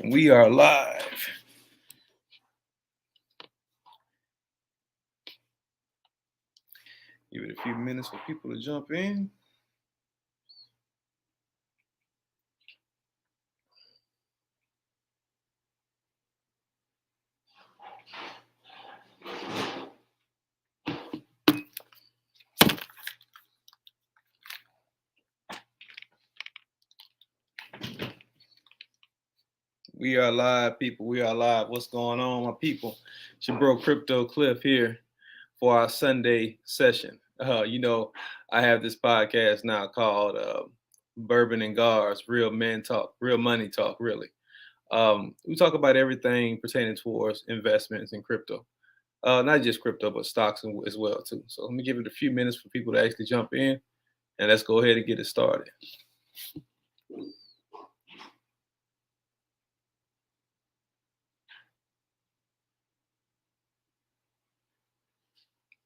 We are live. Give it a few minutes for people to jump in. We are live, people. We are live. What's going on, my people? It's your bro Crypto Cliff here for our Sunday session. I have this podcast now called Bourbon and Gars, Real Men Talk, Real Money Talk, really. We talk about everything pertaining towards investments in crypto. Not just crypto, but stocks as well, too. So let me give it a few minutes for people to actually jump in, and let's go ahead and get it started.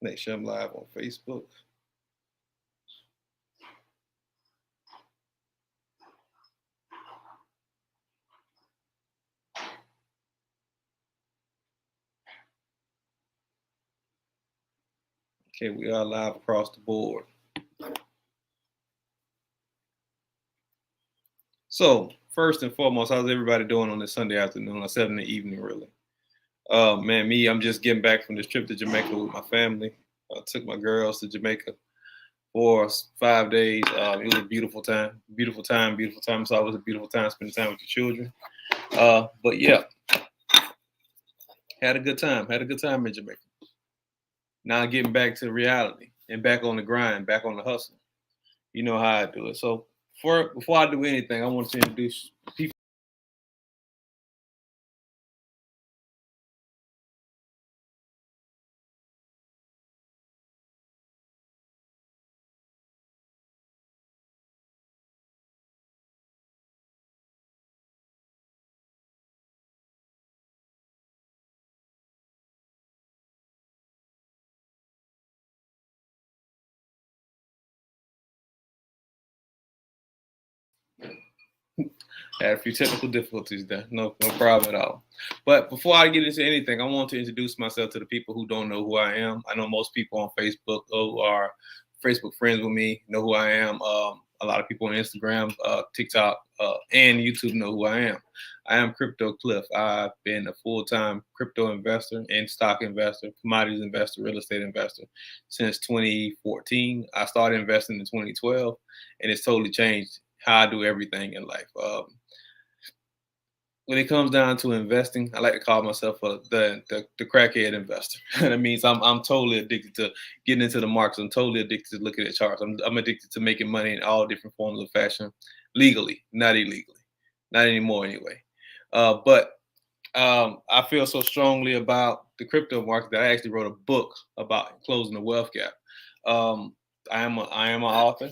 Make sure I'm live on Facebook. Okay, we are live across the board. So, first and foremost, how's everybody doing on this Sunday afternoon or 7 in the evening, really? I'm just getting back from this trip to Jamaica with my family. I took my girls to Jamaica for 5 days. It was a beautiful time. Beautiful time, beautiful time. It's always a beautiful time spending time with your children. But yeah, had a good time. Had a good time in Jamaica. Now getting back to reality and back on the grind, back on the hustle. You know how I do it. So before I do anything, I want to introduce people. Had a few technical difficulties there. No problem at all. But before I get into anything, I want to introduce myself to the people who don't know who I am. I know most people on Facebook who are Facebook friends with me know who I am. A lot of people on Instagram, TikTok, and YouTube know who I am. I am Crypto Cliff. I've been a full-time crypto investor and stock investor, commodities investor, real estate investor since 2014. I started investing in 2012, and it's totally changed how I do everything in life. When it comes down to investing, I like to call myself the crackhead investor. That means I'm totally addicted to getting into the markets. I'm totally addicted to looking at charts. I'm addicted to making money in all different forms of fashion, legally, not illegally, not anymore anyway. But I feel so strongly about the crypto market that I actually wrote a book about closing the wealth gap. Um, I am an author,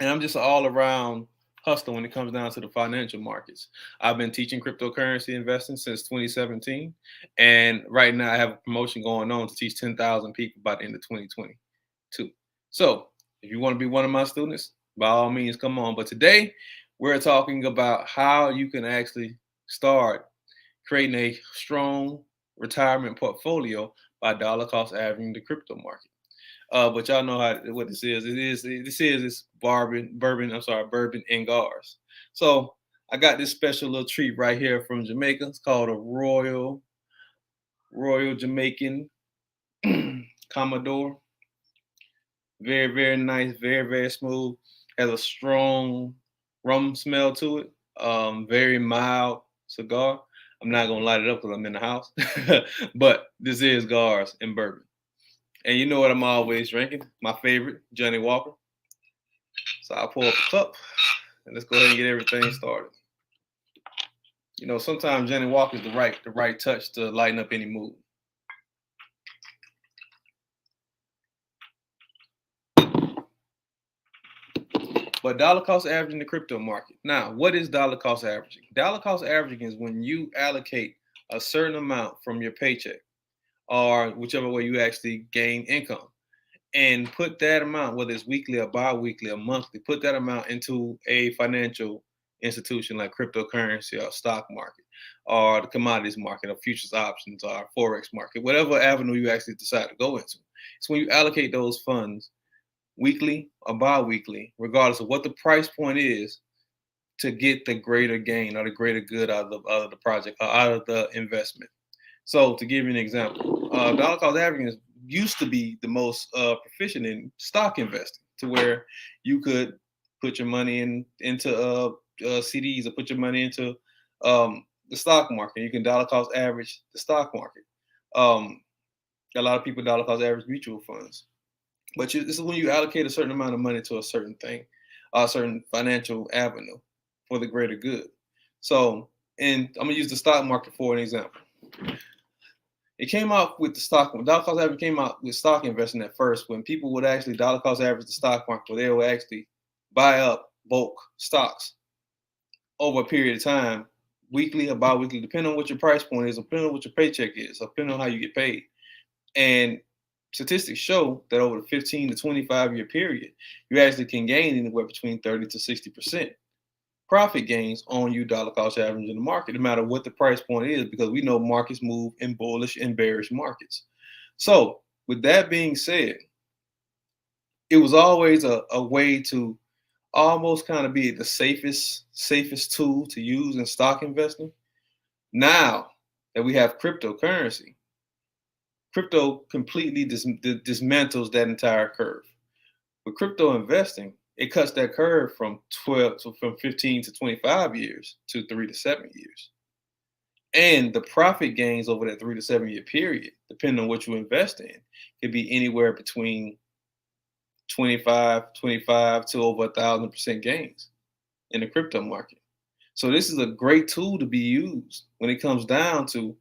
and I'm just an all around hustler when it comes down to the financial markets. I've been teaching cryptocurrency investing since 2017, and right now I have a promotion going on to teach 10,000 people by the end of 2022. So if you want to be one of my students, by all means, come on. But today we're talking about how you can actually start creating a strong retirement portfolio by dollar cost averaging the crypto market. But y'all know what this is. This is bourbon and Gars. So I got this special little treat right here from Jamaica. It's called a Royal Jamaican Commodore. Very, very nice, very, very smooth. Has a strong rum smell to it. Very mild cigar. I'm not gonna light it up because I'm in the house. But this is Gars and bourbon. And you know what I'm always drinking? My favorite, Johnny Walker. So I'll pull up a cup and let's go ahead and get everything started. You know, sometimes Johnny Walker is the right touch to lighten up any mood. But dollar cost averaging the crypto market. Now, what is dollar cost averaging? Dollar cost averaging is when you allocate a certain amount from your paycheck or whichever way you actually gain income and put that amount, whether it's weekly or bi-weekly or monthly, put that amount into a financial institution like cryptocurrency or stock market or the commodities market or futures options or forex market, whatever avenue you actually decide to go into. It's when you allocate those funds weekly or bi-weekly, regardless of what the price point is, to get the greater gain or the greater good out of the project or out of the investment. So to give you an example, dollar cost averaging used to be the most proficient in stock investing, to where you could put your money into CDs or put your money into the stock market. You can dollar cost average the stock market. Um, a lot of people dollar cost average mutual funds, but this is when you allocate a certain amount of money to a certain thing, a certain financial avenue for the greater good. So, and I'm gonna use the stock market for an example. It came out with the stock. Dollar cost average came out with stock investing at first, when people would actually dollar cost average the stock market, where they would actually buy up bulk stocks over a period of time, weekly or bi-weekly, depending on what your price point is, depending on what your paycheck is, depending on how you get paid. And statistics show that over the 15 to 25-year period, you actually can gain anywhere between 30 to 60% profit gains on you dollar cost average in the market, no matter what the price point is, because we know markets move in bullish and bearish markets. So, with that being said, it was always a way to almost kind of be the safest tool to use in stock investing. Now that we have cryptocurrency, crypto completely dismantles that entire curve. With crypto investing, it cuts that curve from 15 to 25 years to 3 to 7 years. And the profit gains over that 3 to 7 year period, depending on what you invest in, could be anywhere between 25 to over 1,000% gains in the crypto market. So this is a great tool to be used when it comes down to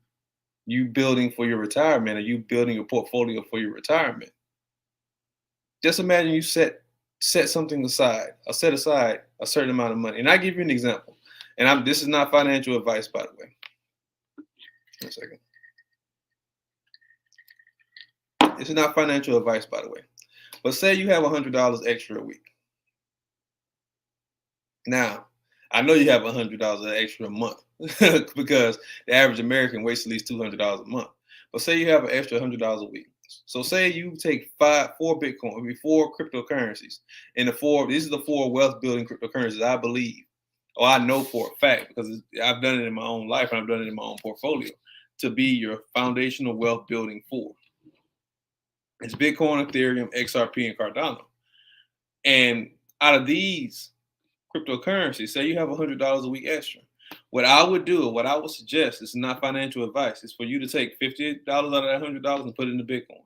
you building for your retirement, or you building your portfolio for your retirement. Just imagine you set something aside, or set aside a certain amount of money. And I give you an example. And this is not financial advice, by the way. One second. This is not financial advice, by the way. But say you have $100 extra a week. Now, I know you have $100 extra a month because the average American wastes at least $200 a month. But say you have an extra $100 a week. So say you take four Bitcoin, 4 cryptocurrencies, and these are the 4 wealth building cryptocurrencies I believe, or I know for a fact, because I've done it in my own life and I've done it in my own portfolio, to be your foundational wealth building 4. It's Bitcoin, Ethereum, XRP, and Cardano. And out of these cryptocurrencies, say you have $100 a week extra. What I would do, what I would suggest, is not financial advice. It's for you to take $50 out of that $100 and put it into Bitcoin.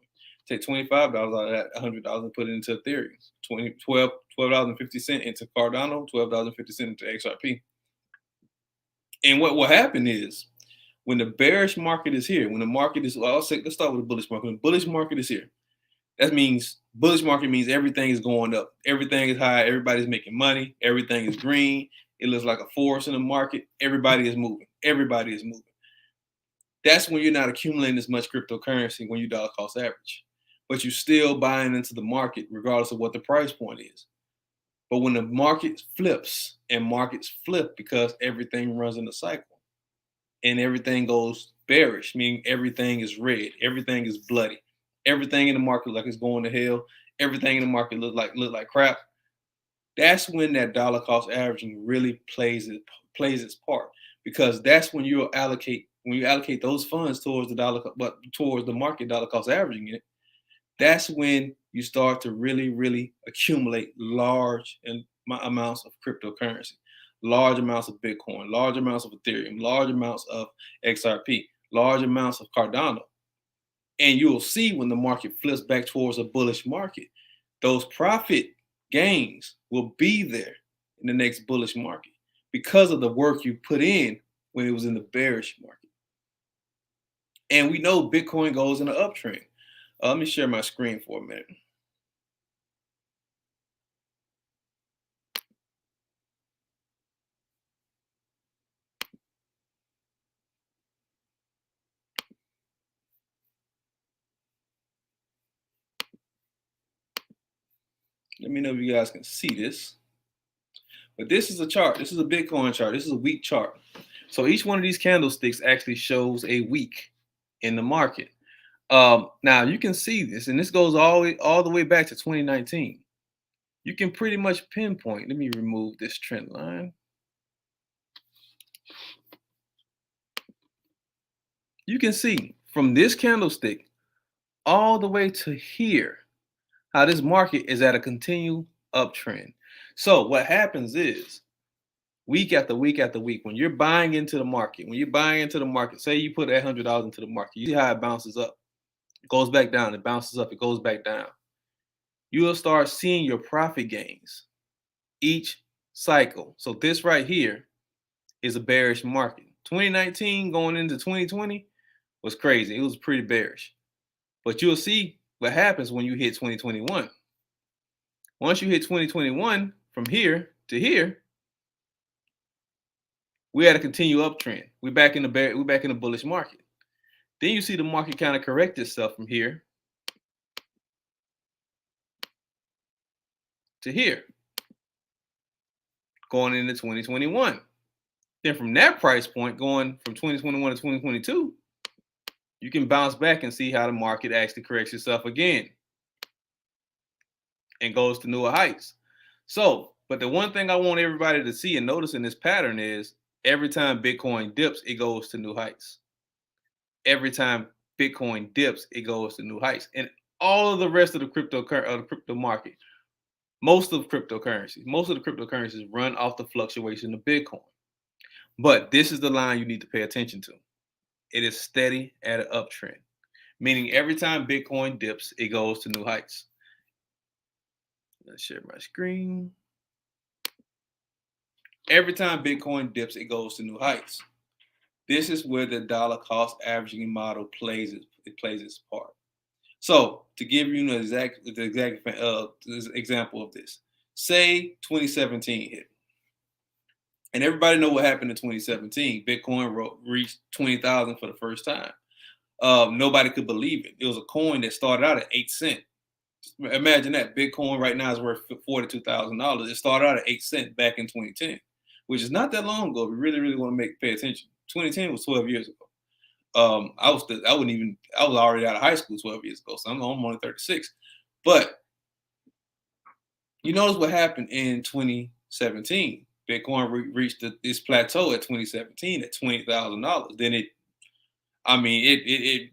Take $25 out of that $100 and put it into Ethereum. $12.50 into Cardano, $12.50 into XRP. And what will happen is, when the bearish market is here, when the market is, let's start with the bullish market. When the bullish market is here, that means bullish market means everything is going up. Everything is high. Everybody's making money. Everything is green. It looks like a forest in the market. Everybody is moving. Everybody is moving. That's when you're not accumulating as much cryptocurrency when you dollar cost average. But you're still buying into the market regardless of what the price point is. But when the market flips, and markets flip because everything runs in a cycle and everything goes bearish, meaning everything is red, everything is bloody. Everything in the market like it's going to hell. Everything in the market look like crap. That's when that dollar cost averaging really plays its part, because that's when you allocate those funds towards towards the market dollar cost averaging it. That's when you start to really accumulate large amounts of cryptocurrency, large amounts of Bitcoin, large amounts of Ethereum, large amounts of XRP, large amounts of Cardano. And you'll see when the market flips back towards a bullish market, those profit gains will be there in the next bullish market because of the work you put in when it was in the bearish market. And we know Bitcoin goes in an uptrend. Let me share my screen for a minute. Let me know if you guys can see this. But this is a chart. This is a Bitcoin chart. This is a week chart. So each one of these candlesticks actually shows a week in the market. Now you can see this, and this goes all the way back to 2019. You can pretty much pinpoint. Let me remove this trend line. You can see from this candlestick all the way to here how this market is at a continual uptrend. So what happens is week after week after week, when you're buying into the market, say you put $100 into the market, you see how it bounces up, it goes back down, it bounces up, it goes back down. You will start seeing your profit gains each cycle. So this right here is a bearish market. 2019 going into 2020 was crazy. It was pretty bearish. But you'll see what happens when you hit 2021. Once you hit 2021, from here to here, we had a continued uptrend. We're back in the bullish market. Then you see the market kind of correct itself from here to here, going into 2021. Then from that price point, going from 2021 to 2022, you can bounce back and see how the market actually corrects itself again and goes to newer heights. So, but the one thing I want everybody to see and notice in this pattern is every time Bitcoin dips, it goes to new heights. Every time Bitcoin dips, it goes to new heights. And all of the rest of the crypto market, most of the cryptocurrencies run off the fluctuation of Bitcoin. But this is the line you need to pay attention to. It is steady at an uptrend, meaning every time Bitcoin dips, it goes to new heights. Let's share my screen. Every time Bitcoin dips, it goes to new heights. This is where the dollar cost averaging model plays its part. So to give you an exact example of this, say 2017 hit. And everybody know what happened in 2017. Bitcoin reached 20,000 for the first time. Nobody could believe it. It was a coin that started out at 8 cents. Imagine that. Bitcoin right now is worth $42,000. It started out at 8 cents back in 2010, which is not that long ago. We really, really want to pay attention. 2010 was 12 years ago. I was already out of high school 12 years ago, so I'm only 36. But you notice what happened in 2017. Bitcoin reached this plateau at 2017 at $20,000. Then it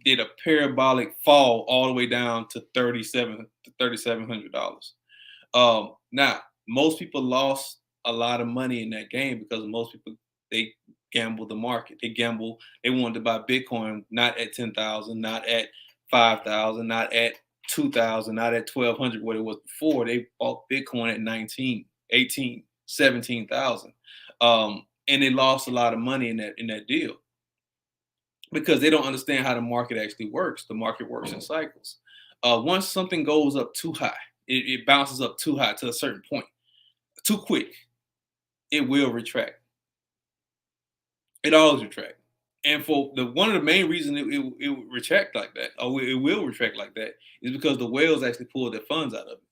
did a parabolic fall all the way down to $3,700. Now, most people lost a lot of money in that game because most people, they gambled the market. They wanted to buy Bitcoin not at 10,000, not at 5,000, not at 2,000, not at 1,200, what it was before. They bought Bitcoin at 19, 18, 17,000. And they lost a lot of money in that deal because they don't understand how the market actually works. The market works in cycles. Once something goes up too high, it bounces up too high to a certain point, too quick, it will retract. It always retract. And for one of the main reasons it will retract like that, or it will retract like that, is because the whales actually pulled their funds out of it.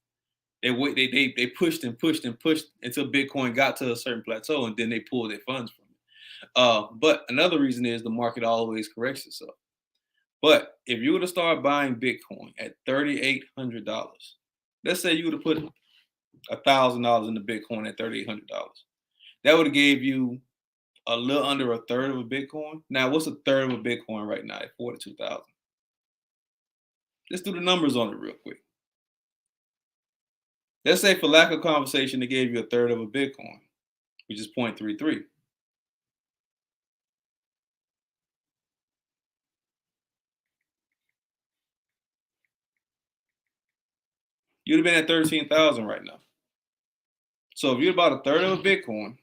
They pushed and pushed and pushed until Bitcoin got to a certain plateau, and then they pulled their funds from it. But another reason is the market always corrects itself. But if you were to start buying Bitcoin at $3,800, let's say you would have put $1,000 into Bitcoin at $3,800, that would have gave you a little under a third of a Bitcoin. Now, what's a third of a Bitcoin right now at 42,000? Let's do the numbers on it real quick. Let's say for lack of conversation, they gave you a third of a Bitcoin, which is 0.33. You'd have been at 13,000 right now. So if you're about a third of a Bitcoin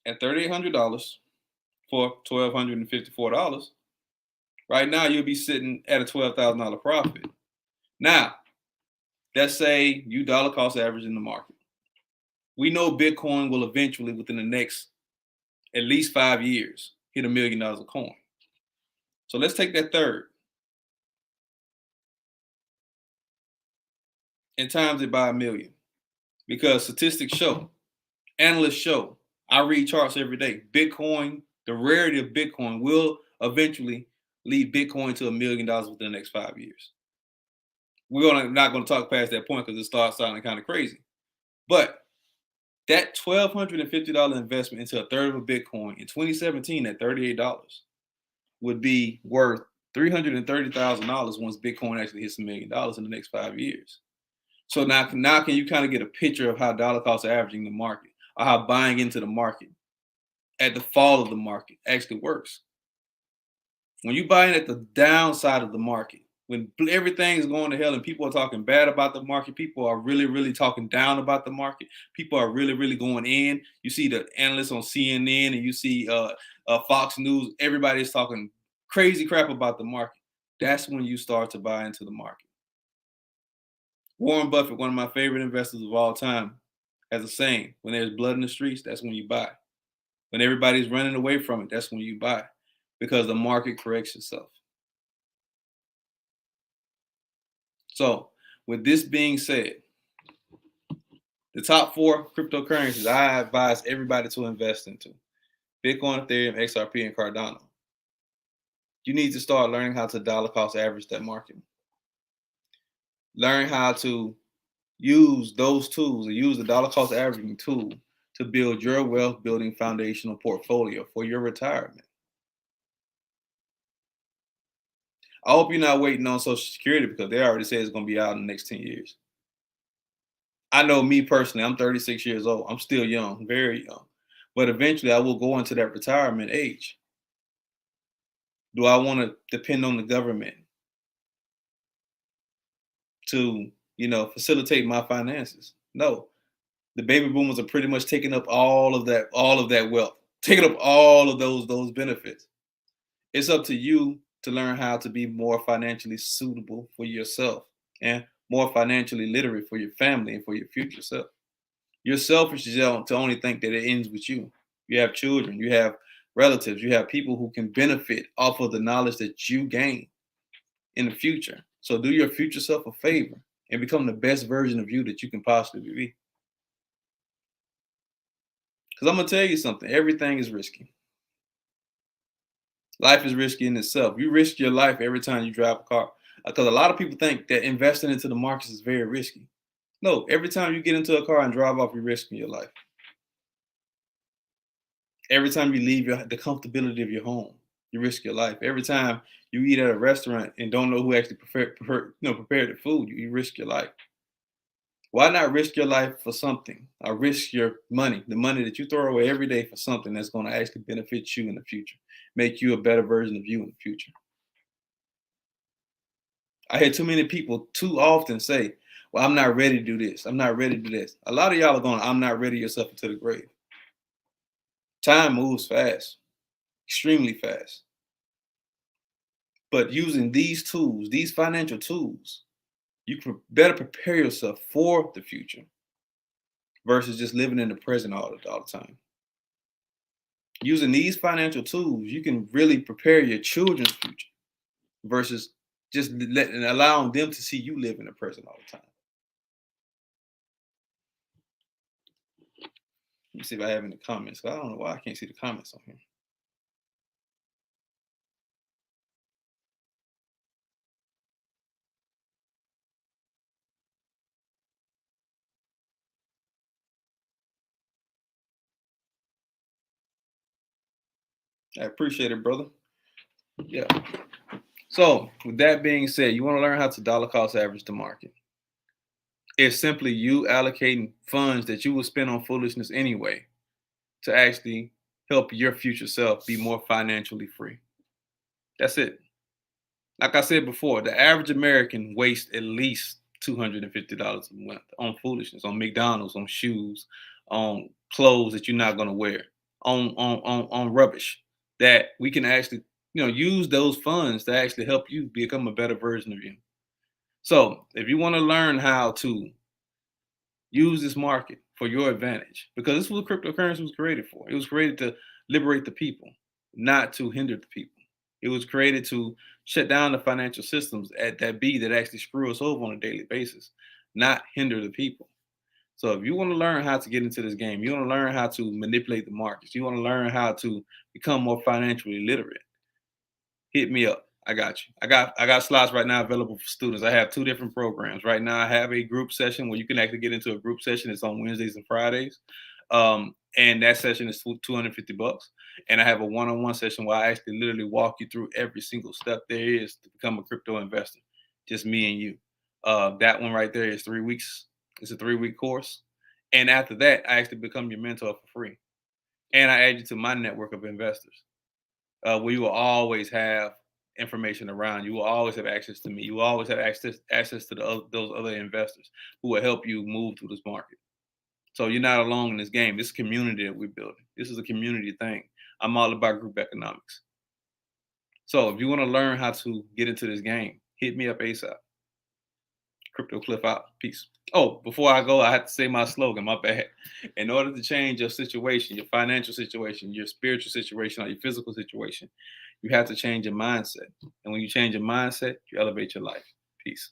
at $3,800 for $1,254, right now you'll be sitting at a $12,000 profit. Now, let's say you dollar cost average in the market. We know Bitcoin will eventually, within the next at least 5 years, hit $1 million a coin. So let's take that third and times it by 1 million. because statistics show, analysts show, I read charts every day. Bitcoin, the rarity of Bitcoin will eventually lead Bitcoin to $1 million within the next 5 years. Not going to talk past that point because it starts sounding kind of crazy. But that $1,250 investment into a third of a Bitcoin in 2017 at $38 would be worth $330,000 once Bitcoin actually hits $1 million in the next 5 years. So now can you kind of get a picture of how dollar cost averaging the market, or how buying into the market at the fall of the market actually works? When you buy in at the downside of the market, when everything is going to hell and people are talking bad about the market, people are really, really talking down about the market, people are really, really going in. You see the analysts on CNN and you see Fox News, everybody's talking crazy crap about the market. That's when you start to buy into the market. Warren Buffett, one of my favorite investors of all time, has a saying: when there's blood in the streets, that's when you buy. When everybody's running away from it, that's when you buy, because the market corrects itself. So, with this being said, the top 4 cryptocurrencies I advise everybody to invest into: Bitcoin, Ethereum, XRP, and Cardano. You need to start learning how to dollar cost average that market. Learn how to use those tools, or use the dollar cost averaging tool, to build your wealth building foundational portfolio for your retirement. I hope you're not waiting on Social Security, because they already said it's going to be out in the next 10 years. I know me personally, I'm 36 years old. I'm still young, very young. But eventually I will go into that retirement age. Do I want to depend on the government to, facilitate my finances? No. The baby boomers are pretty much taking up all of that wealth, taking up all of those benefits. It's up to you to learn how to be more financially suitable for yourself, and more financially literate for your family and for your future self. You're selfish to only think that it ends with you. You have children, you have relatives, you have people who can benefit off of the knowledge that you gain in the future. So do your future self a favor and become the best version of you that you can possibly be. Because I'm going to tell you something: everything is risky. Life is risky in itself. You risk your life every time you drive a car. Because a lot of people think that investing into the markets is very risky. No, every time you get into a car and drive off, you're risking your life. Every time you leave the comfortability of your home, you risk your life. Every time you eat at a restaurant and don't know who actually prepared the food, you risk your life. Why not risk your life for something, or risk your money, the money that you throw away every day, for something that's going to actually benefit you in the future, make you a better version of you in the future? I hear too many people too often say, well, I'm not ready to do this. I'm not ready to do this. A lot of y'all are going, I'm not ready yourself into the grave. Time moves fast, extremely fast. But using these tools, these financial tools, you can better prepare yourself for the future versus just living in the present all the time. Using these financial tools, you can really prepare your children's future versus just allowing them to see you live in the present all the time. Let me see if I have any comments. I don't know why I can't see the comments on here. I appreciate it, brother. Yeah. So, with that being said, you want to learn how to dollar cost average the market. It's simply you allocating funds that you will spend on foolishness anyway to actually help your future self be more financially free. That's it. Like I said before, the average American wastes at least $250 a month on foolishness, on McDonald's, on shoes, on clothes that you're not going to wear, on rubbish that we can actually, use those funds to actually help you become a better version of you. So if you want to learn how to use this market for your advantage, because this is what cryptocurrency was created for. It was created to liberate the people, not to hinder the people. It was created to shut down the financial systems that actually screw us over on a daily basis, not hinder the people. So if you want to learn how to get into this game, you want to learn how to manipulate the markets, you want to learn how to become more financially literate, hit me up. I got you. I got slots right now available for students. I have two different programs. Right now I have a group session where you can actually get into a group session. It's on Wednesdays and Fridays. And that session is $250. And I have a one-on-one session where I actually literally walk you through every single step there is to become a crypto investor. Just me and you. That one right there is 3 weeks. It's a 3-week course. And after that, I actually become your mentor for free. And I add you to my network of investors, where you will always have information around. You will always have access to me. You will always have access to those other investors who will help you move through this market. So you're not alone in this game. This community that we're building. This is a community thing. I'm all about group economics. So if you want to learn how to get into this game, hit me up ASAP. Crypto Cliff out. Peace. Oh, before I go, I have to say my slogan. My bad. In order to change your situation, your financial situation, your spiritual situation, or your physical situation, you have to change your mindset. And when you change your mindset, you elevate your life. Peace.